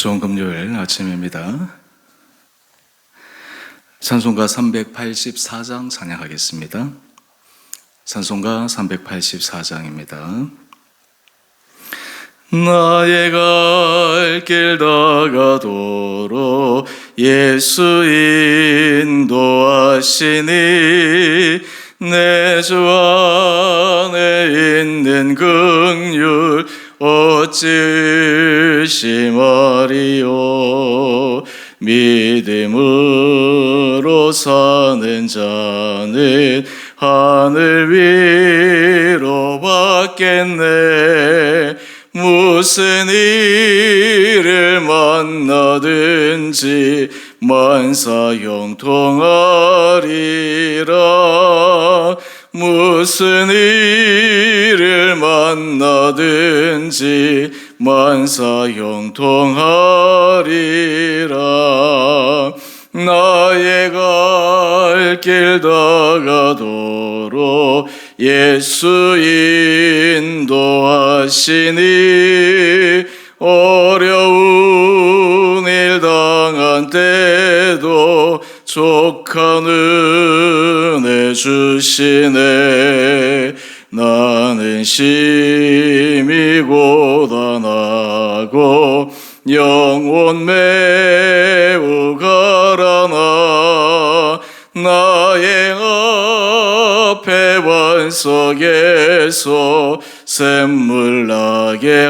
좋은 금요일 아침입니다. 찬송가 384장 찬양하겠습니다. 찬송가 384장입니다. 나의 갈 길 다가도록 예수 인도하시니 내 주 안에 있는 긍휼 어찌 의심하리요. 믿음으로 사는 자는 하늘 위로 받겠네. 무슨 일을 만나든지 만사 형통하리라. 무슨 일을 만나든지 만사 형통하리라. 나의 갈 길 다가도록 예수 인도하시니 어려운 일 당한 때도 족한 은혜 주시네. 나는 심히 고단하고 영혼 매우 가라나 나의 앞에 반석에서 샘물 나게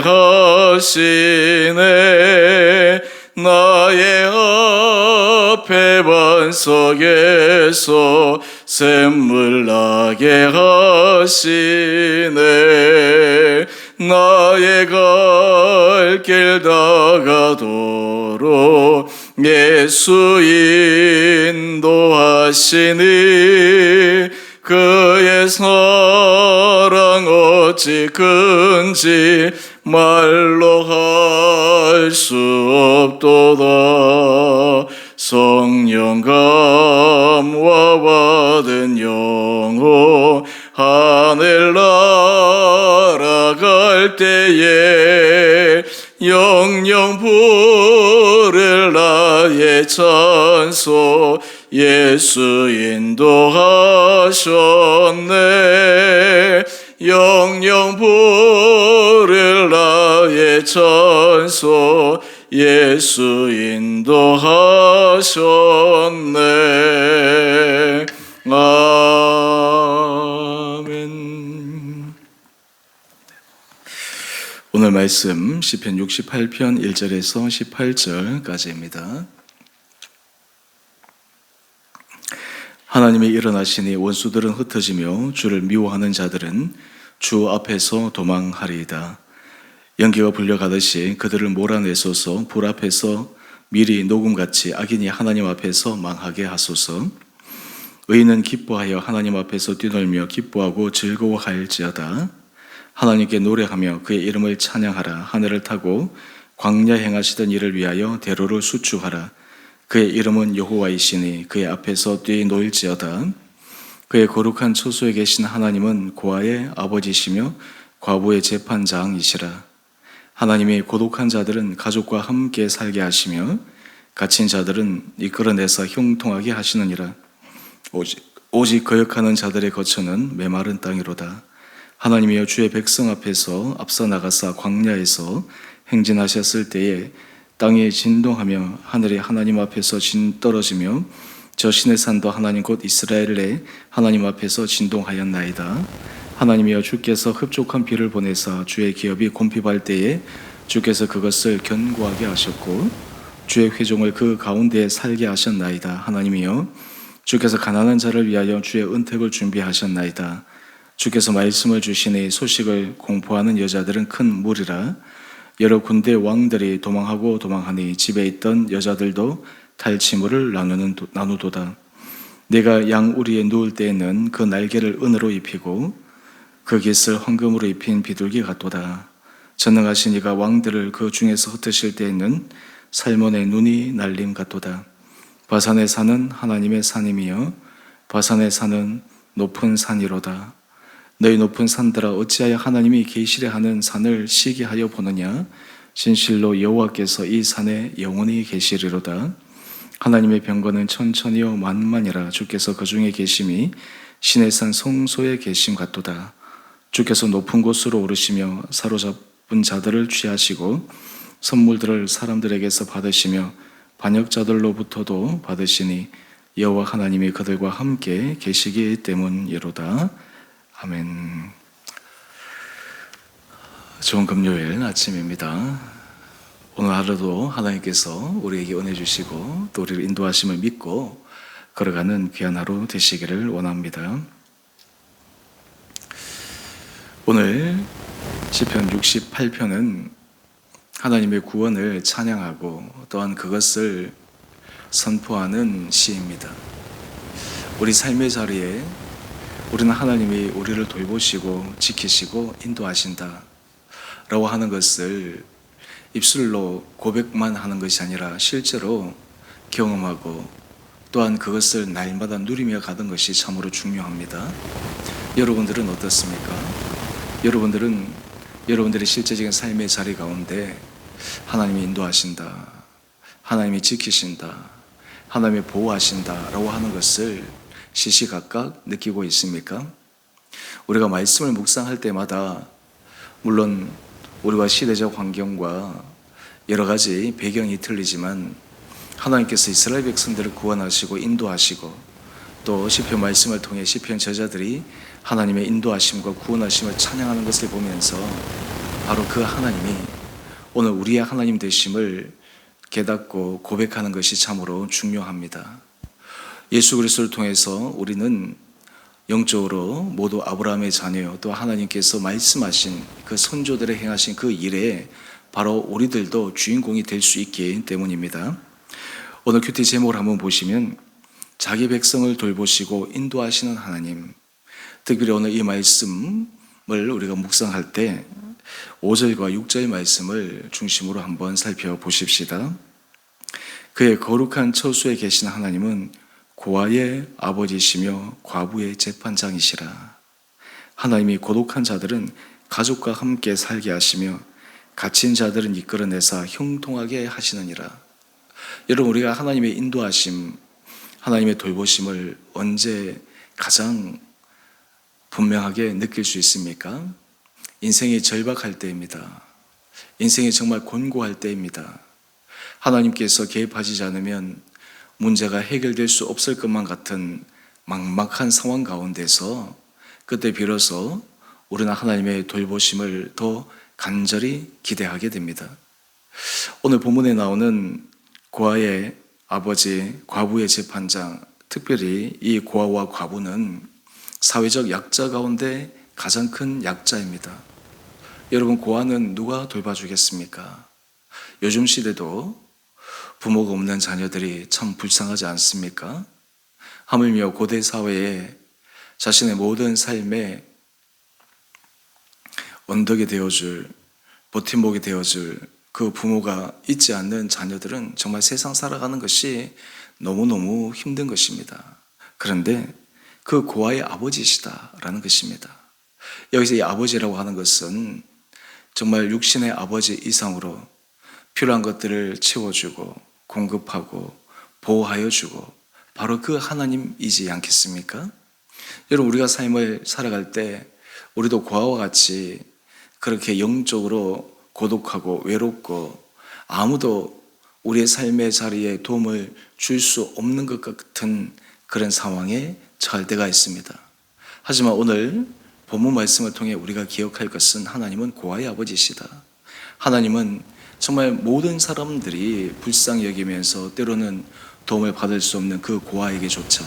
하시네. 나의 앞에 반석에서 샘물 나게 하시네. 나의 갈 길 다가도록 예수 인도하시니 그의 사랑 어찌 큰지 말로 할 수 없도다. 성령 감화 받은 영혼 하늘 날아갈 때에 영영 부를 나의 찬송 예수 인도하셨네. 영영 부를 나의 찬송 예수 인도하셨네. 아멘. 오늘 말씀 시편 68편 1절에서 18절까지입니다. 하나님이 일어나시니 원수들은 흩어지며 주를 미워하는 자들은 주 앞에서 도망하리이다. 연기가 불려가듯이 그들을 몰아내소서. 불 앞에서 미리 녹음같이 악인이 하나님 앞에서 망하게 하소서. 의인은 기뻐하여 하나님 앞에서 뛰놀며 기뻐하고 즐거워할지어다. 하나님께 노래하며 그의 이름을 찬양하라. 하늘을 타고 광야 행하시던 일을 위하여 대로를 수축하라. 그의 이름은 여호와이시니 그의 앞에서 뛰놀지어다. 그의 거룩한 처소에 계신 하나님은 고아의 아버지시며 과부의 재판장이시라. 하나님이 고독한 자들은 가족과 함께 살게 하시며 갇힌 자들은 이끌어내서 형통하게 하시느니라. 오직 거역하는 자들의 거처는 메마른 땅이로다. 하나님이여 주의 백성 앞에서 앞서 나가사 광야에서 행진하셨을 때에 땅이 진동하며 하늘이 하나님 앞에서 떨어지며 저 신의 산도 하나님 곧 이스라엘의 하나님 앞에서 진동하였나이다. 하나님이여 주께서 흡족한 비를 보내사 주의 기업이 곰핍할 때에 주께서 그것을 견고하게 하셨고 주의 회종을 그 가운데에 살게 하셨나이다. 하나님이여 주께서 가난한 자를 위하여 주의 은택을 준비하셨나이다. 주께서 말씀을 주시니 소식을 공포하는 여자들은 큰 무리라. 여러 군대 왕들이 도망하고 도망하니 집에 있던 여자들도 탈취물을 나누도다. 내가 양우리에 누울 때에는 그 날개를 은으로 입히고 그 깃을 황금으로 입힌 비둘기 같도다. 전능하신 이가 왕들을 그 중에서 흩으실 때에는 살몬의 눈이 날림 같도다. 바산의 산은 하나님의 산임이여 바산의 산은 높은 산이로다. 너희 높은 산들아 어찌하여 하나님이 계시려 하는 산을 시기하여 보느냐. 진실로 여호와께서 이 산에 영원히 계시리로다. 하나님의 병거는 천천히요 만만이라. 주께서 그 중에 계심이 신의 산 성소에 계심 같도다. 주께서 높은 곳으로 오르시며 사로잡은 자들을 취하시고 선물들을 사람들에게서 받으시며 반역자들로부터도 받으시니 여호와 하나님이 그들과 함께 계시기 때문이로다. 아멘. 좋은 금요일 아침입니다. 오늘 하루도 하나님께서 우리에게 은혜 주시고 또 우리를 인도하심을 믿고 걸어가는 귀한 하루 되시기를 원합니다. 오늘 시편 68편은 하나님의 구원을 찬양하고 또한 그것을 선포하는 시입니다. 우리 삶의 자리에 우리는 하나님이 우리를 돌보시고 지키시고 인도하신다 라고 하는 것을 입술로 고백만 하는 것이 아니라 실제로 경험하고 또한 그것을 날마다 누리며 가는 것이 참으로 중요합니다. 여러분들은 어떻습니까? 여러분들의 실제적인 삶의 자리 가운데 하나님이 인도하신다, 하나님이 지키신다, 하나님이 보호하신다 라고 하는 것을 시시각각 느끼고 있습니까? 우리가 말씀을 묵상할 때마다 물론 우리와 시대적 환경과 여러 가지 배경이 틀리지만 하나님께서 이스라엘 백성들을 구원하시고 인도하시고 또 시편 말씀을 통해 시편 저자들이 하나님의 인도하심과 구원하심을 찬양하는 것을 보면서 바로 그 하나님이 오늘 우리의 하나님 되심을 깨닫고 고백하는 것이 참으로 중요합니다. 예수 그리스도를 통해서 우리는 영적으로 모두 아브라함의 자녀요, 또 하나님께서 말씀하신 그 선조들의 행하신 그 일에 바로 우리들도 주인공이 될 수 있기 때문입니다. 오늘 큐티 제목을 한번 보시면 자기 백성을 돌보시고 인도하시는 하나님, 특별히 오늘 이 말씀을 우리가 묵상할 때 5절과 6절 말씀을 중심으로 한번 살펴보십시다. 그의 거룩한 처소에 계신 하나님은 고아의 아버지시며 과부의 재판장이시라. 하나님이 고독한 자들은 가족과 함께 살게 하시며 갇힌 자들은 이끌어내사 형통하게 하시느니라. 여러분, 우리가 하나님의 인도하심, 하나님의 돌보심을 언제 가장 분명하게 느낄 수 있습니까? 인생이 절박할 때입니다. 인생이 정말 곤고할 때입니다. 하나님께서 개입하지 않으면 문제가 해결될 수 없을 것만 같은 막막한 상황 가운데서 그때 비로소 우리는 하나님의 돌보심을 더 간절히 기대하게 됩니다. 오늘 본문에 나오는 고아의 아버지, 과부의 재판장, 특별히 이 고아와 과부는 사회적 약자 가운데 가장 큰 약자입니다. 여러분, 고아는 누가 돌봐주겠습니까? 요즘 시대도 부모가 없는 자녀들이 참 불쌍하지 않습니까? 하물며 고대 사회에 자신의 모든 삶에 언덕이 되어줄, 버팀목이 되어줄 그 부모가 있지 않는 자녀들은 정말 세상 살아가는 것이 너무너무 힘든 것입니다. 그런데 그 고아의 아버지시다라는 것입니다. 여기서 이 아버지라고 하는 것은 정말 육신의 아버지 이상으로 필요한 것들을 채워주고 공급하고 보호하여 주고 바로 그 하나님이지 않겠습니까? 여러분, 우리가 삶을 살아갈 때 우리도 고아와 같이 그렇게 영적으로 고독하고 외롭고 아무도 우리의 삶의 자리에 도움을 줄 수 없는 것 같은 그런 상황에 처할 때가 있습니다. 하지만 오늘 본문 말씀을 통해 우리가 기억할 것은 하나님은 고아의 아버지시다. 하나님은 정말 모든 사람들이 불쌍히 여기면서 때로는 도움을 받을 수 없는 그 고아에게조차,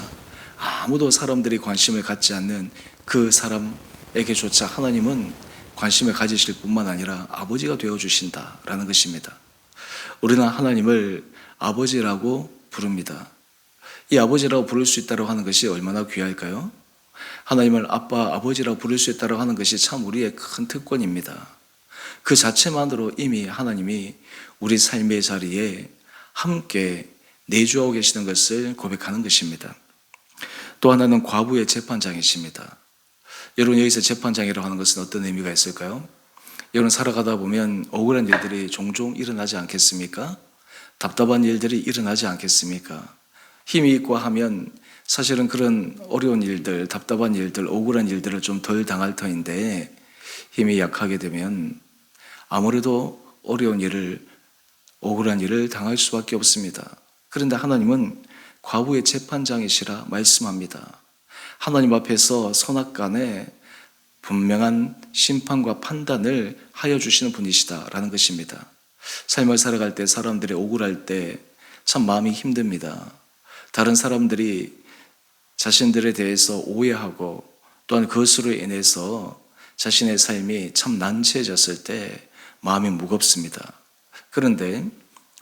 아무도 사람들이 관심을 갖지 않는 그 사람에게조차 하나님은 관심을 가지실 뿐만 아니라 아버지가 되어주신다라는 것입니다. 우리는 하나님을 아버지라고 부릅니다. 이 아버지라고 부를 수 있다고 하는 것이 얼마나 귀할까요? 하나님을 아빠, 아버지라고 부를 수 있다고 하는 것이 참 우리의 큰 특권입니다. 그 자체만으로 이미 하나님이 우리 삶의 자리에 함께 내주하고 계시는 것을 고백하는 것입니다. 또 하나는 과부의 재판장이십니다. 여러분, 여기서 재판장이라고 하는 것은 어떤 의미가 있을까요? 여러분 살아가다 보면 억울한 일들이 종종 일어나지 않겠습니까? 답답한 일들이 일어나지 않겠습니까? 힘이 있고 하면 사실은 그런 어려운 일들, 답답한 일들, 억울한 일들을 좀 덜 당할 터인데 힘이 약하게 되면 아무래도 어려운 일을, 억울한 일을 당할 수밖에 없습니다. 그런데 하나님은 과부의 재판장이시라 말씀합니다. 하나님 앞에서 선악간에 분명한 심판과 판단을 하여 주시는 분이시다라는 것입니다. 삶을 살아갈 때 사람들이 억울할 때 참 마음이 힘듭니다. 다른 사람들이 자신들에 대해서 오해하고 또한 그것으로 인해서 자신의 삶이 참 난처해졌을 때 마음이 무겁습니다. 그런데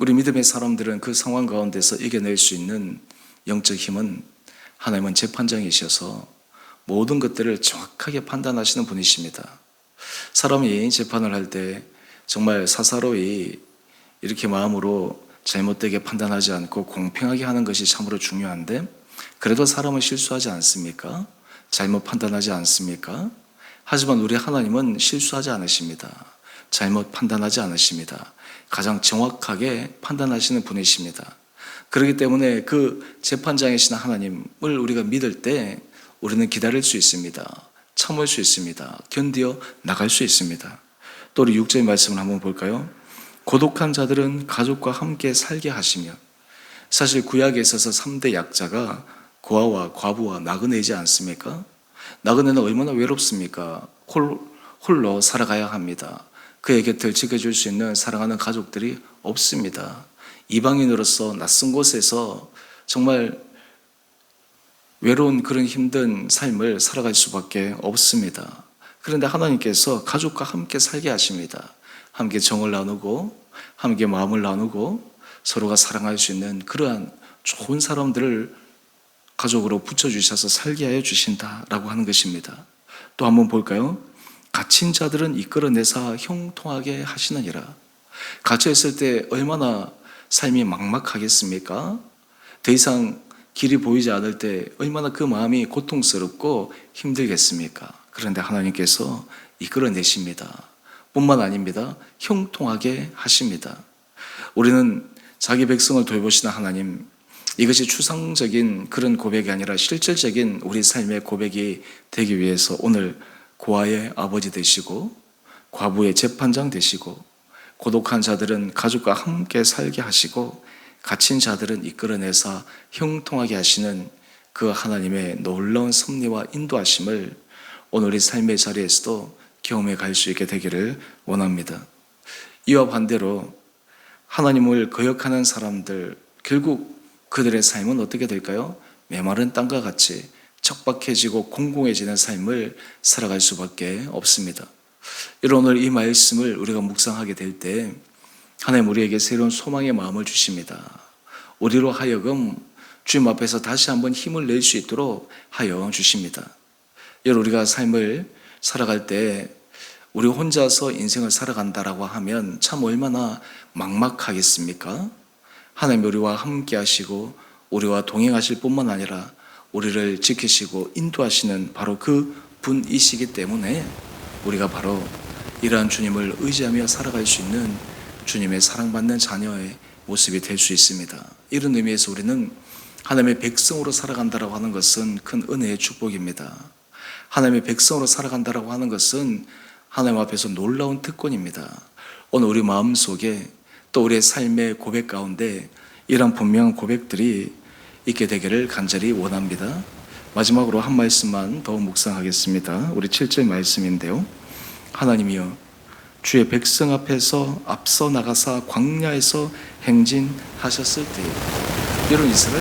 우리 믿음의 사람들은 그 상황 가운데서 이겨낼 수 있는 영적 힘은 하나님은 재판장이셔서 모든 것들을 정확하게 판단하시는 분이십니다. 사람이 재판을 할 때 정말 사사로이 이렇게 마음으로 잘못되게 판단하지 않고 공평하게 하는 것이 참으로 중요한데 그래도 사람은 실수하지 않습니까? 잘못 판단하지 않습니까? 하지만 우리 하나님은 실수하지 않으십니다. 잘못 판단하지 않으십니다. 가장 정확하게 판단하시는 분이십니다. 그렇기 때문에 그 재판장이신 하나님을 우리가 믿을 때 우리는 기다릴 수 있습니다. 참을 수 있습니다. 견디어 나갈 수 있습니다. 또 우리 6절 말씀을 한번 볼까요? 고독한 자들은 가족과 함께 살게 하시며. 사실 구약에 있어서 3대 약자가 고아와 과부와 나그네이지 않습니까? 나그네는 얼마나 외롭습니까? 홀로 살아가야 합니다. 그의 곁을 지켜줄 수 있는 사랑하는 가족들이 없습니다. 이방인으로서 낯선 곳에서 정말 외로운 그런 힘든 삶을 살아갈 수밖에 없습니다. 그런데 하나님께서 가족과 함께 살게 하십니다. 함께 정을 나누고 함께 마음을 나누고 서로가 사랑할 수 있는 그러한 좋은 사람들을 가족으로 붙여주셔서 살게 하여 주신다라고 하는 것입니다. 또 한번 볼까요? 갇힌 자들은 이끌어내사 형통하게 하시느니라. 갇혀있을 때 얼마나 삶이 막막하겠습니까? 더 이상 길이 보이지 않을 때 얼마나 그 마음이 고통스럽고 힘들겠습니까? 그런데 하나님께서 이끌어내십니다. 뿐만 아닙니다. 형통하게 하십니다. 우리는 자기 백성을 돌보시는 하나님, 이것이 추상적인 그런 고백이 아니라 실질적인 우리 삶의 고백이 되기 위해서 오늘 고아의 아버지 되시고 과부의 재판장 되시고 고독한 자들은 가족과 함께 살게 하시고 갇힌 자들은 이끌어내사 형통하게 하시는 그 하나님의 놀라운 섭리와 인도하심을 오늘 우리 삶의 자리에서도 경험해 갈 수 있게 되기를 원합니다. 이와 반대로 하나님을 거역하는 사람들, 결국 그들의 삶은 어떻게 될까요? 메마른 땅과 같이 척박해지고 공공해지는 삶을 살아갈 수밖에 없습니다. 오늘 이 말씀을 우리가 묵상하게 될 때 하나님 우리에게 새로운 소망의 마음을 주십니다. 우리로 하여금 주님 앞에서 다시 한번 힘을 낼 수 있도록 하여 주십니다. 여러분, 우리가 삶을 살아갈 때 우리 혼자서 인생을 살아간다라고 하면 참 얼마나 막막하겠습니까? 하나님 우리와 함께 하시고 우리와 동행하실 뿐만 아니라 우리를 지키시고 인도하시는 바로 그 분이시기 때문에 우리가 바로 이러한 주님을 의지하며 살아갈 수 있는 주님의 사랑받는 자녀의 모습이 될 수 있습니다. 이런 의미에서 우리는 하나님의 백성으로 살아간다라고 하는 것은 큰 은혜의 축복입니다. 하나님의 백성으로 살아간다라고 하는 것은 하나님 앞에서 놀라운 특권입니다. 오늘 우리 마음속에 또 우리의 삶의 고백 가운데 이런 분명한 고백들이 있게 되기를 간절히 원합니다. 마지막으로 한 말씀만 더 묵상하겠습니다. 우리 7절 말씀인데요. 하나님이여 주의 백성 앞에서 앞서 나가사 광야에서 행진하셨을 때에 여러분 이스라엘